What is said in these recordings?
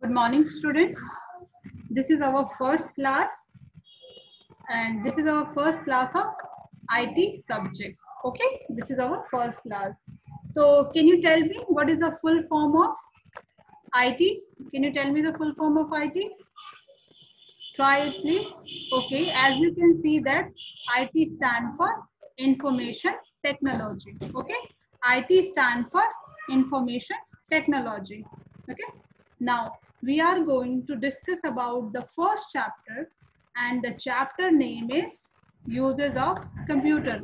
Good morning, students. This is our first class, and this is our first class of IT subjects. Okay, this is our first class. So, can you tell me what is the full form of IT? Can you tell me the full form of IT? Try it, please. Okay, as you can see that IT stand for information technology. Okay, IT stand for information technology. Okay, now we are going to discuss about the first chapter, and the chapter name is uses of computer.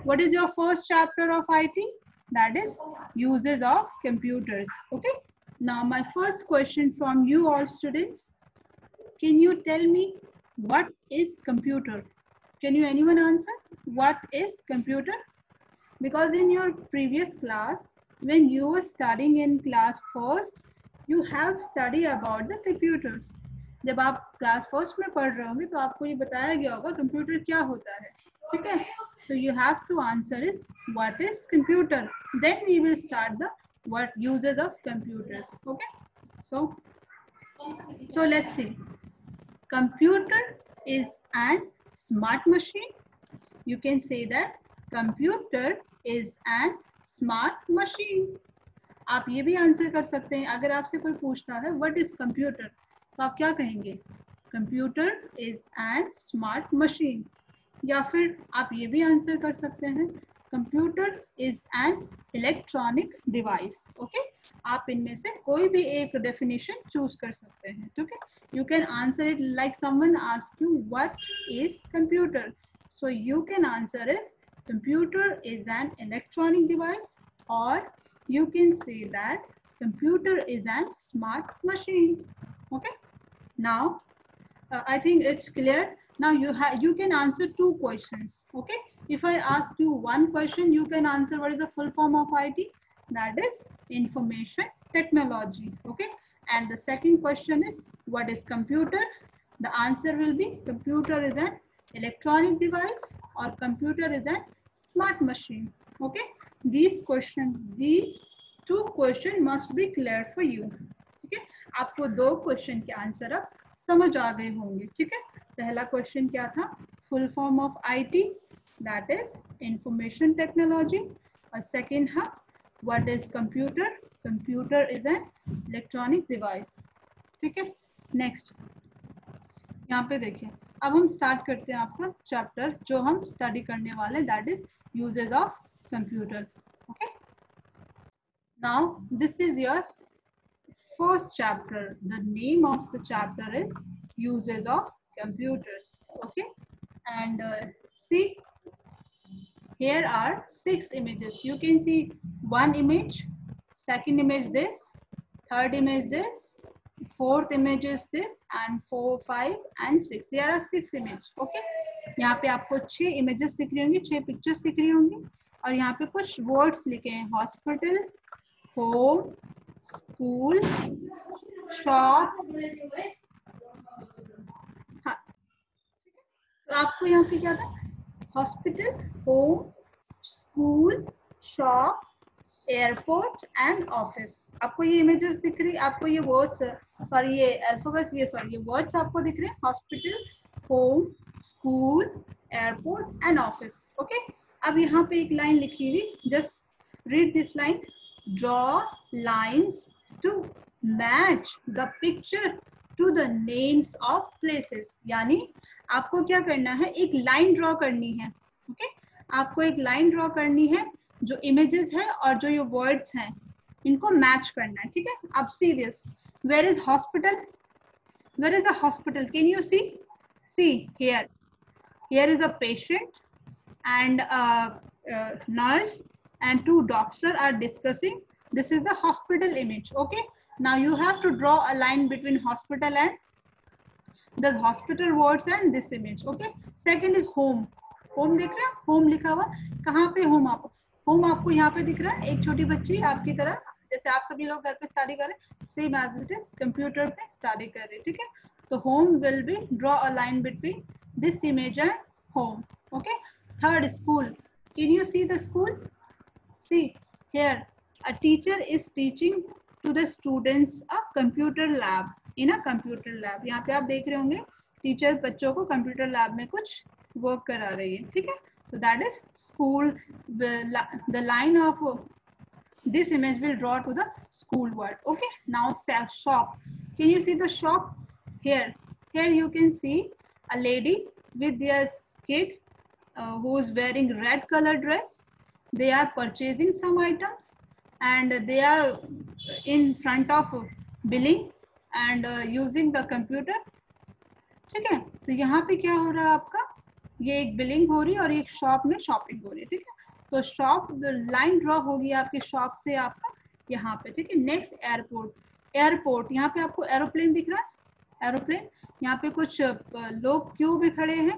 What is your first chapter of IT? That is uses of computers. Okay, now my first question from you all students, can you tell me what is computer? Can you anyone answer? What is computer? Because in your previous class, when you were studying in class first, you have studied about the computers. जब आप class first में पढ़ रहे होंगे तो आपको ये बताया गया होगा कंप्यूटर क्या होता है, ठीक है? तो you have to answer is what is computer. Then we will start the what uses of computers. Okay? So let's see. Computer is an smart machine. You can say that computer is an smart machine. आप ये भी answer कर सकते हैं, अगर आपसे कोई पूछता है व्हाट इज कंप्यूटर तो आप क्या कहेंगे? Computer is an smart machine. या फिर आप ये भी आंसर कर सकते हैं computer is an electronic device. Okay, आप इनमें से कोई भी एक डेफिनेशन चूज कर सकते हैं. ठीक है, you can answer it like someone asks you what is computer, so you can answer is computer is an electronic device, or you can say that computer is an smart machine. Okay, now I think it's clear. Now you can answer two questions. Okay, if I ask you one question, you can answer what is the full form of IT. That is information technology. Okay, and the second question is what is computer. The answer will be computer is an electronic device, or computer is an smart machine. Okay, these two questions must be clear for you. ठीक है, आपको दो question के answer अब समझ आ गए होंगे. ठीक है, पहला क्वेश्चन क्या था? Full form of IT, that is information technology. और सेकंड है what is computer. Computer is an electronic device. ठीक है, नेक्स्ट यहाँ पे देखिए, अब हम स्टार्ट करते हैं आपका चैप्टर जो हम स्टडी करने वाले हैं, that is uses of computer. Okay, now this is your first chapter. The name of the chapter is uses of computers. Okay, and see, here are 6 images. You can see one image, second image this, third image this, fourth image is this, and 4, 5 and 6. There are 6 images. Okay, यहाँ पे आपको 6 images दिख रही होंगी, 6 pictures दिख रही होंगी, और यहाँ पे कुछ words लिखे हैं: हॉस्पिटल, होम, स्कूल, शॉप. हाँ, तो आपको यहाँ पे क्या था? Hospital, home, school, shop, airport and office. आपको ये इमेजेस दिख रही, आपको ये वर्ड्स, सॉरी ये अल्फाबेट्स, ये वर्ड्स आपको दिख रहे हैं: hospital, home, school, airport and office. Okay, अब यहाँ पे एक लाइन लिखी हुई, just read this line. Draw lines to match the picture to the names of places. यानी आपको क्या करना है? एक लाइन ड्रॉ करनी है. ओके, आपको एक लाइन ड्रॉ करनी है, जो इमेजेस है और जो ये वर्ड्स हैं इनको मैच करना है. ठीक है, अब see this. Where is hospital? Where is a hospital? Can you see? See here. Here is a patient and nurse and 2 doctors are discussing. This is the hospital image. Okay, now you have to draw a line between hospital and the hospital words and this image. Okay, second is home. home देख रहे हैं? home लिखा हुआ कहाँ पे? home आपको यहाँ पे दिख रहा है. एक छोटी बच्ची आपकी तरह, जैसे आप सभी लोग घर पे स्टडी कर रहे हैं, same as it is computer पे स्टडी कर रहे हैं. ठीक है, तो home will be draw a line between this image and home. Okay, third, school. Can you see the school? See here, a teacher is teaching to the students a computer lab in a computer lab. यहाँ पे आप देख रहे होंगे teacher बच्चों को computer lab में कुछ वर्क करा रही है, ठीक है. So that is school. The line of this image will draw to the school world. Okay, now shop. Can you see the shop here? Here you can see a lady with their kid who is wearing red color dress. They are purchasing some items and they are in front of billing and using the computer. ठीक है, तो यहाँ पे क्या हो रहा है आपका, ये एक बिलिंग हो रही है और एक शॉप में शॉपिंग हो रही है, ठीक है. तो शॉप लाइन ड्रॉ होगी आपके शॉप से आपका यहाँ पे, ठीक है. Next airport. एयरपोर्ट, यहाँ पे आपको एरोप्लेन दिख रहा है, एरोप्लेन. यहाँ पे कुछ लोग क्यू में खड़े हैं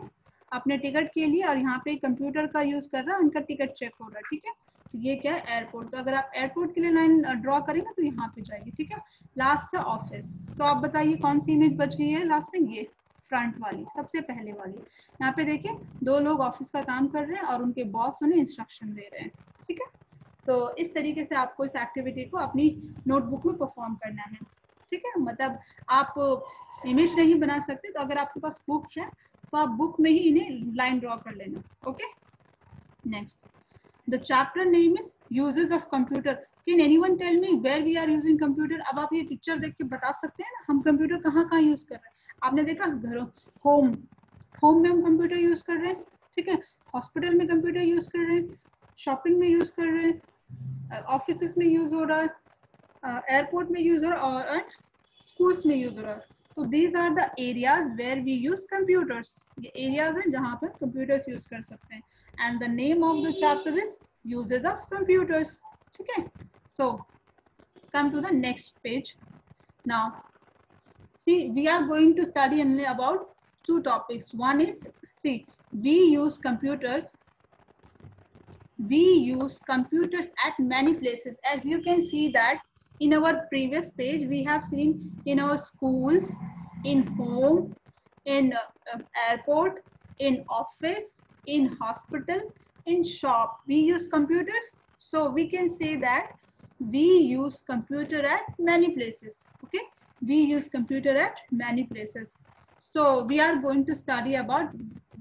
अपने टिकट के लिए और यहाँ पे कंप्यूटर का यूज कर रहा है, उनका टिकट चेक हो रहा है, ठीक है. तो ये क्या है, एयरपोर्ट. तो अगर आप एयरपोर्ट के लिए लाइन ड्रॉ करेंगे तो यहाँ पे जाएगी, ठीक है. लास्ट है ऑफिस. तो आप बताइए कौन सी इमेज बच गई है लास्ट में, ये फ्रंट वाली, सबसे पहले वाली. यहाँ पे देखिए दो लोग ऑफिस का काम कर रहे हैं और उनके बॉस उन्हें इंस्ट्रक्शन दे रहे हैं, ठीक है. तो इस तरीके से आपको इस एक्टिविटी को अपनी नोटबुक में परफॉर्म करना है, ठीक है. मतलब आप इमेज नहीं बना सकते तो अगर आपके पास बुक है तो आप बुक में ही इन्हें लाइन ड्रॉ कर लेना. Okay, next. The chapter name is uses of computer. Can anyone tell me where we are using computer. अब आप ये पिक्चर देख के बता सकते हैं ना हम कंप्यूटर कहाँ कहाँ यूज कर रहे हैं. आपने देखा घरों, होम में हम कंप्यूटर यूज कर रहे हैं, ठीक है. हॉस्पिटल में कंप्यूटर यूज कर रहे हैं, शॉपिंग में यूज कर रहे हैं, ऑफिस में यूज हो रहा है, एयरपोर्ट में यूज हो रहा है और स्कूल्स में यूज हो रहा है. तो these are the areas where we use computers. ये एरियाज हैं जहाँ पर कंप्यूटर्स यूज कर सकते हैं. And the name of the chapter is uses of computers, ठीक है. So come to the next page. Now see, we are going to study only about two topics. One is, see, we use computers at many places. As you can see that in our previous page we have seen in our schools, in home, in airport, in office, in hospital, in shop we use computers. So we can say that we use computer at many places. Okay, we use computer at many places. So we are going to study about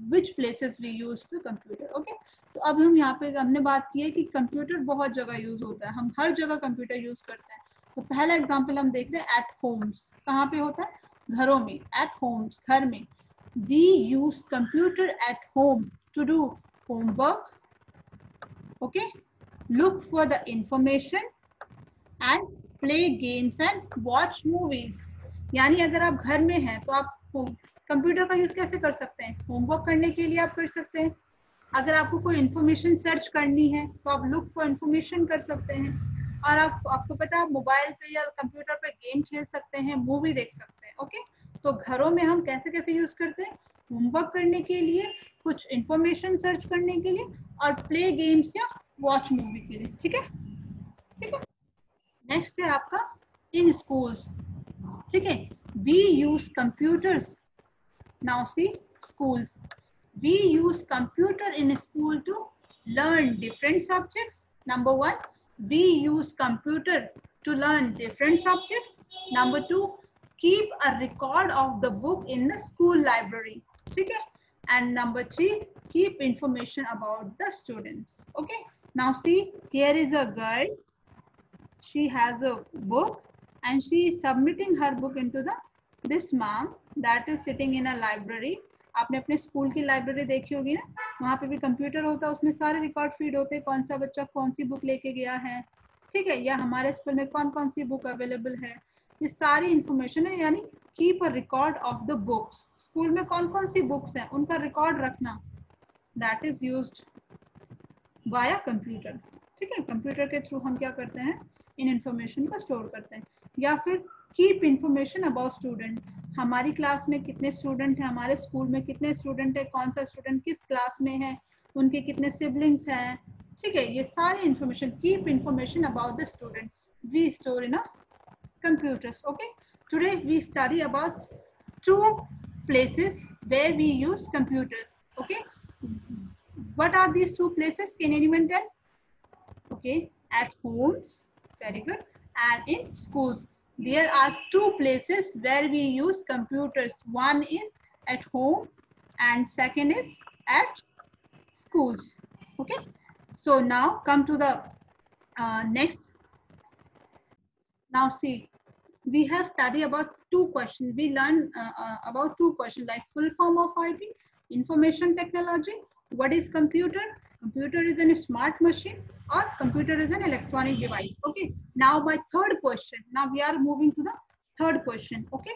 which places we use the computer. Okay, तो अब हम यहाँ पे हमने बात की है कि कंप्यूटर बहुत जगह यूज होता है, हम हर जगह कंप्यूटर यूज करते हैं. तो पहला एग्जांपल हम देख रहे हैं एट होम्स. कहाँ पे होता है, घरों में. एट होम्स, घर में. we use computer at home to do homework, okay, look for the information and play games and watch movies. यानी अगर आप घर में हैं तो आप कंप्यूटर का यूज कैसे कर सकते हैं, होमवर्क करने के लिए आप कर सकते हैं. अगर आपको कोई इंफॉर्मेशन सर्च करनी है तो आप लुक फॉर इंफॉर्मेशन कर सकते हैं. और आपको पता है मोबाइल पे या कंप्यूटर पे गेम खेल सकते हैं, मूवी देख सकते हैं. ओके, तो घरों में हम कैसे कैसे यूज करते हैं, होमवर्क करने के लिए, कुछ इंफॉर्मेशन सर्च करने के लिए और प्ले गेम्स या वॉच मूवी के लिए. ठीक है, ठीक है. नेक्स्ट है आपका इन स्कूल्स. ठीक है, we use computers. Now see schools. We use computer in school to learn different subjects. Number one, we use computer to learn different subjects. Number two, keep a record of the book in the school library. Okay. And number three, keep information about the students. Okay. Now see, here is a girl. She has a book and she is submitting her book into this mom that is sitting in a library. आपने अपने school की library देखी होगी ना, वहाँ पे भी computer होता है, उसमें सारे रिकॉर्ड फीड होते हैं, कौन सा बच्चा कौन सी बुक लेके गया है, ठीक है, या हमारे स्कूल में कौन कौन सी बुक अवेलेबल है, ये सारी इंफॉर्मेशन है. यानी keep a record of the books. School में कौन कौन सी बुक्स हैं उनका रिकॉर्ड रखना, that is used by computer. ठीक है, कंप्यूटर के थ्रू हम क्या करते हैं, इन इंफॉर्मेशन को स्टोर करते हैं. या फिर कीप इंफॉर्मेशन अबाउट स्टूडेंट. हमारी क्लास में कितने स्टूडेंट हैं, हमारे स्कूल में कितने स्टूडेंट है, कौन सा स्टूडेंट किस क्लास में है, उनके कितने सिबलिंग्स हैं. ठीक है, ये सारी information, keep information about the student we store in a computers. Okay, today we study about two places where we use computers. Okay, what are these two places, can anyone tell? Okay, at homes, very good. and in schools. There are two places where we use computers. One is at home and second is at schools. Okay, so now come to the next. Now see, we have studied about two questions. We learned about two questions, like full form of IT, information technology. What is computer? Computer is a smart machine, or computer is an electronic device. Okay, now my third question. Now we are moving to the third question. Okay,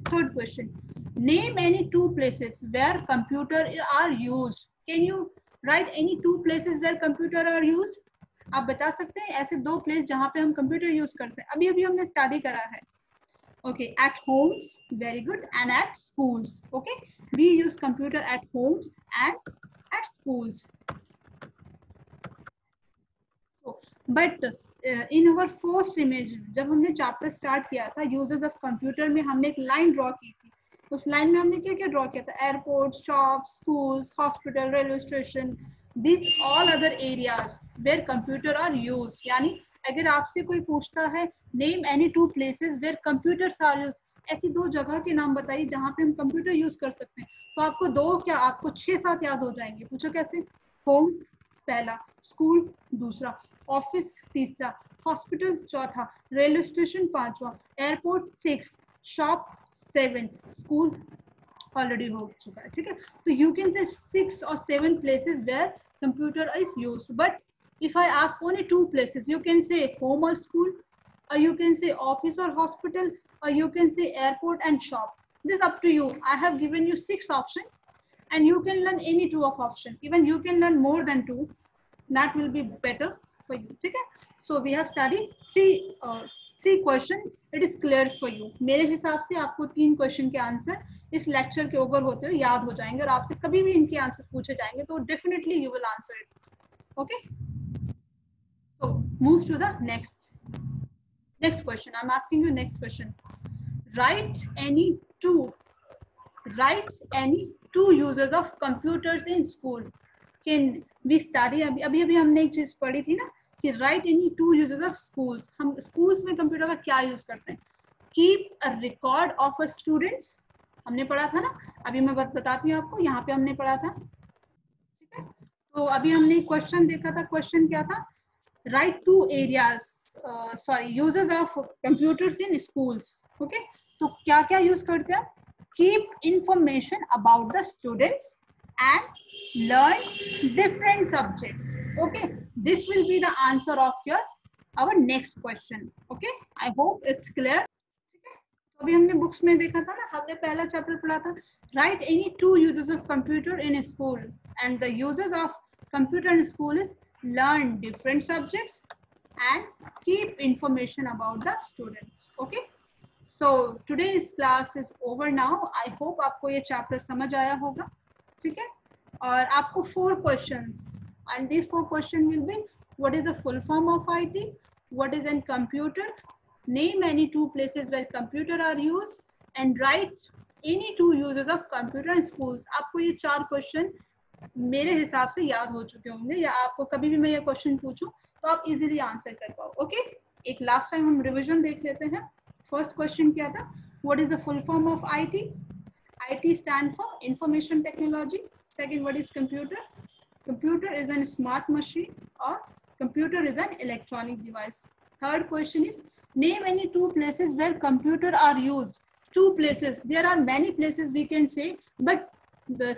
third question. Name any two places where computer are used. Can you write any two places where computer are used? आप बता सकते हैं ऐसे दो place जहाँ पे हम computer use करते हैं. अभी अभी हमने स्टडी करा है. Okay, at homes, very good, and at schools. Okay, we use computer at homes and at schools. So, but in our first image, जब हमने चैप्टर स्टार्ट किया था यूजेस ऑफ कंप्यूटर में, हमने एक लाइन ड्रॉ की थी. उस लाइन में हमने क्या क्या ड्रॉ किया था? Airport, shop, schools, hospital, railway station, these all other areas where computer are used. यानी अगर आपसे कोई पूछता है name any two places where computers are use, ऐसी दो जगह के नाम बताइए जहां पे हम कंप्यूटर यूज कर सकते हैं, तो आपको दो क्या, आपको 6-7 याद हो जाएंगे. पूछो कैसे? होम पहला, स्कूल दूसरा, ऑफिस तीसरा, हॉस्पिटल चौथा, रेलवे स्टेशन पांचवा, एयरपोर्ट 6, शॉप 7, स्कूल ऑलरेडी हो चुका है. ठीक है, तो you can say 6 or 7 places where computer is used. But if I ask only two places, you can say home or school, or you can say office or hospital, or you can say airport and shop. This is up to you. I have given you 6 options and you can learn any two of option. Even you can learn more than two. That will be better for you. Okay, so we have studied three question. It is clear for you. मेरे हिसाब से आपको 3 question के answer इस lecture के over होते हुए याद हो जाएंगे, और आपसे कभी भी इनके आंसर पूछे जाएंगे तो definitely you will answer it. Okay, so move to the next question. I'm asking you next question. Write any two uses of computers in school. Can we study? अभी हमने एक चीज पढ़ी थी ना कि write any two uses of schools. हम schools में कंप्यूटर का क्या यूज करते हैं? Keep a record of a students. हमने पढ़ा था ना, अभी मैं बताती हूँ आपको. यहाँ पे हमने पढ़ा था. ठीक है, तो अभी हमने क्वेश्चन देखा था. क्वेश्चन क्या था? Write two areas, uses of computers in schools. Okay, तो क्या क्या यूज करते हैं? Keep information about the students and learn different subjects. Okay, this will be the answer of our next question. Okay, I hope it's clear. अभी हमने books में देखा था ना, हमने पहला चैप्टर पढ़ा था right any two uses of computer in school, and the uses of computer in school is learn different subjects and keep information about the students. Okay, so today's class is over now. I hope आपको ये chapter समझ आया होगा. ठीक है, और आपको 4 questions, and this 4 question will be what is the full form of IT, what is an computer, name any two places where computer are used, and write any two uses of computer in schools. आपको ये 4 question मेरे हिसाब से याद हो चुके होंगे, या आपको कभी भी मैं ये क्वेश्चन पूछूं तो आप इजीली आंसर कर पाओ. ओके, एक लास्ट टाइम हम रिवीजन देख लेते हैं. फर्स्ट क्वेश्चन क्या था? What is the full form of IT? IT stand for information technology. Second, what is computer? Computer is an smart machine, और computer is an electronic device. Third question is name any two places where computer are used. Two places. There are many places we can say, but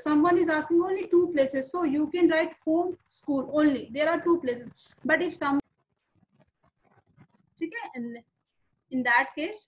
someone is asking only 2 places. So you can write home, school only. There are 2 places. But if some, okay, in that case,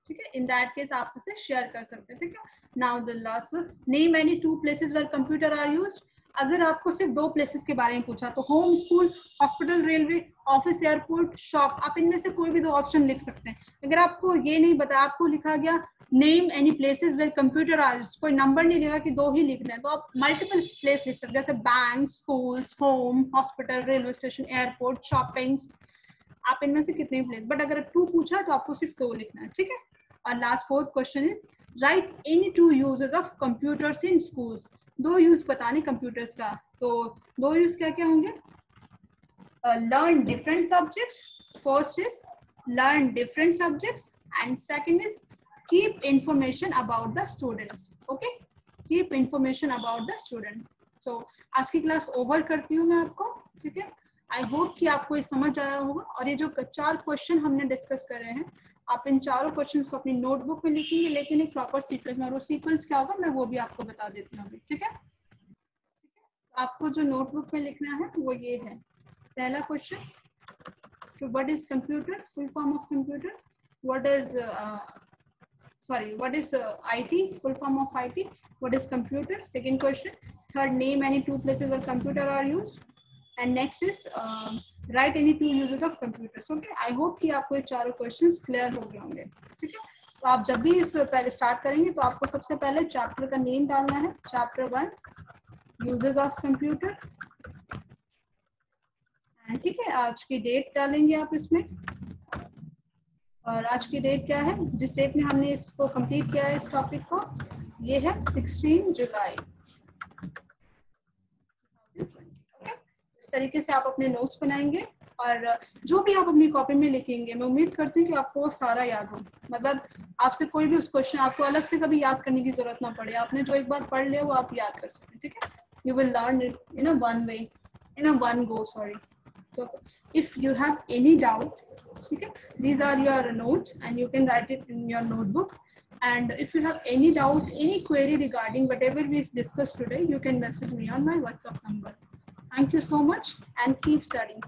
ठीक है, in that case आप इसे share कर सकते हैं. ठीक है, now the last one, name any 2 places where computer are used. अगर आपको सिर्फ 2 प्लेसेस के बारे में पूछा तो home, school, hospital, railway, office, airport, shop, आप इनमें से कोई भी 2 ऑप्शन लिख सकते हैं. अगर आपको ये नहीं पता, आपको लिखा गया name any places where computer are used, कोई नंबर नहीं लिखा कि 2 ही लिखना है, तो आप मल्टीपल प्लेस लिख सकते हैं, जैसे bank, school, home, hospital, railway station, airport, shoppings. आप इनमें से कितने भी प्लेस, बट अगर 2 पूछा तो आपको सिर्फ 2 लिखना है. ठीक है, और last 4th question is right any 2 uses of computers in schools. 2 use बताने कंप्यूटर्स का. तो दो यूज क्या क्या होंगे? Learn different subjects. First is learn different subjects, and second is keep information about the students. Okay, keep information about the student. So आज की class over करती हूँ मैं आपको, ठीक है? आई होप कि आपको ये समझ आया होगा। और ये जो 4 क्वेश्चन हमने डिस्कस करे हैं, आप इन चारों क्वेश्चंस को अपनी नोटबुक में लिखेंगे, लेकिन एक प्रॉपर सीक्वेंस में। और वो सीक्वेंस क्या होगा मैं वो भी आपको बता देती हूँ अभी, ठीक है? आपको जो नोटबुक में लिखना है वो ये है। पहला question, what is computer, full form of computer? What is IT, full form of IT? What is computer? Second question. Third, name any two places where computer are used. And next is write any two uses of computers. Okay, I hope कि आपको ये चारों questions clear हो गए होंगे, ठीक है? तो आप जब भी इस पहले स्टार्ट करेंगे तो आपको सबसे पहले चैप्टर का नेम डालना है। चैप्टर 1 यूजेस ऑफ कंप्यूटर, ठीक है? आज की डेट डालेंगे आप इसमें, और आज की डेट क्या है जिस डेट में हमने इसको कंप्लीट किया है इस टॉपिक को? ये है 16 जुलाई। इस तरीके से आप अपने नोट्स बनाएंगे, और जो भी आप अपनी कॉपी में लिखेंगे मैं उम्मीद करती हूँ कि आपको वो सारा याद हो। मतलब आपसे कोई भी उस क्वेश्चन आपको अलग से कभी याद करने की जरूरत ना पड़े, आपने जो एक बार पढ़ लिया वो आप याद कर सकें, ठीक है? You will learn it in a one way, in a one go, sorry. So if you have any doubt, okay, these are your notes and you can write it in your notebook. And if you have any doubt, any query regarding whatever we discussed today, you can message me on my WhatsApp number. Thank you so much and keep studying.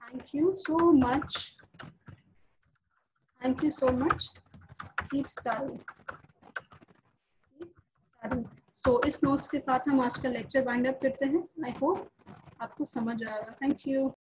Thank you so much. Thank you so much. Keep studying. Keep studying. So इस notes के साथ हम आज का lecture wind up करते हैं. I hope आपको समझ आएगा. Thank you.